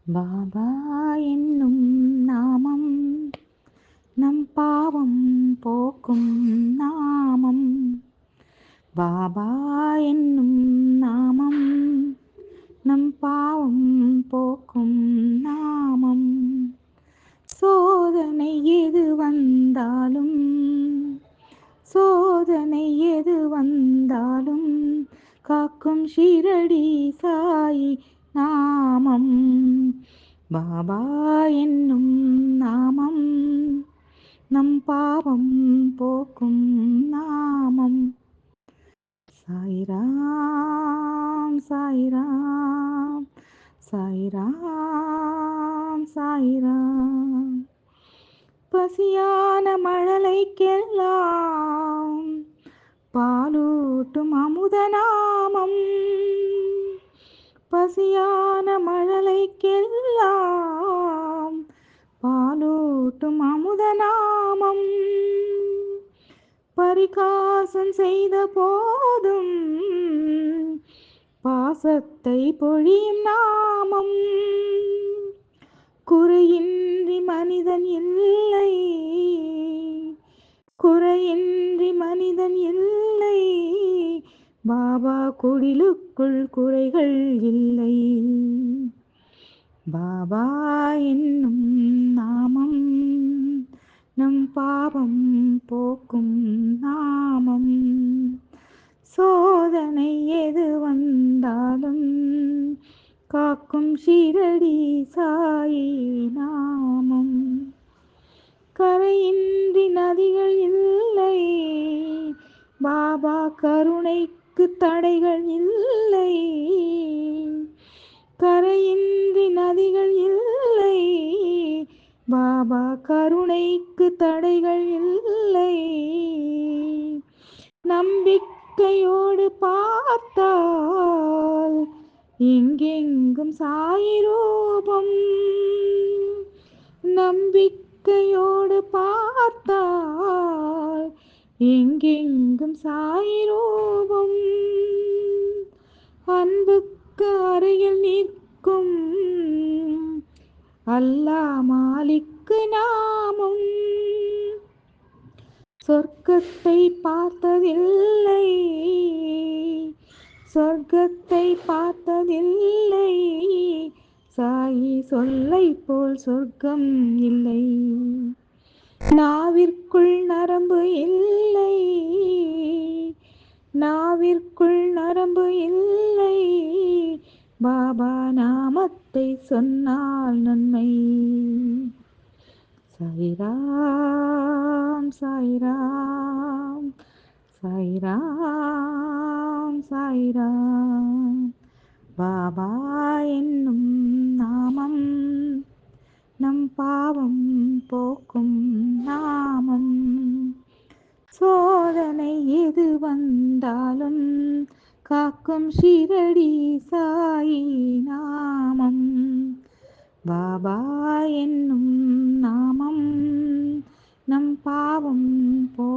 பாபா என்னும் நாமம் நம் பாவம் போக்கும் நாமம். பாபா என்னும் நாமம் நம் பாவம் போக்கும் நாமம். சோதனை எது வந்தாலும் சோதனை எது வந்தாலும் காக்கும் ஷிரடி சாயி நாமம். பாபா என்னும் நாமம் நம் பாவம் போக்கும் நாமம். சாய்ராம் சாய்ராம் சாய்ராம் சாய்ராம். பசியான மழலைக்கெல்லாம் பாலூட்டும் அமுத நாமம். பசியான மழலைக்கெல்லாம் பாலூட்டும் அமுத நாமம். பரிகாசம் செய்த போதும் பாசத்தை பொழியும் நாமம். குறையின்றி மனிதன் இல்லை, குறையின்றி மனிதன் இல்லை. பாபா குடிலுக்குள் குறைகள் இல்லை. பாபா என்னும் நாமம் நம் பாவம் போக்கும் நாமம். சோதனை எது வந்தாலும் காக்கும் ஷிரடி சாயி நாமம். கரையின்றி நதிகள் இல்லை, பாபா கருணைக்கு தடைகள் இல்லை. கரையின்றி நதிகள் இல்லை, பாபா கருணைக்கு தடைகள் இல்லை. நம்பிக்கையோடு பார்த்தால் எங்கெங்கும் சாயி ரூபம். நம்பிக்கையோடு பார்த்தால் எங்கெங்கும் சாயி ரூபம். அன்புக்கு அருகில் நிற்கும் அல்லாஹ் மாலிக்கு நாமம். சொர்க்கத்தை பார்த்ததில்லை, சொர்க்கத்தை பார்த்ததில்லை. சாயி சொல்லை போல் சொர்க்கம் இல்லை. நாவிற்குள் நரம்பு இல்லை, நாவிற்குள் நரம்பு இல்லை. பாபா நாமத்தை சொன்னால் நன்மை. சாய்ராம் சாய்ராம் சாய்ராம் சாய்ராம். பாபா என்னும் நாமம் நம் பாவம் போக்கும் நாமம். சோதனை எது வந்தாலும் காக்கும் ஷிரடி சாயி நாமம். பாபா என்னும் நாமம் நம் பாவம் போ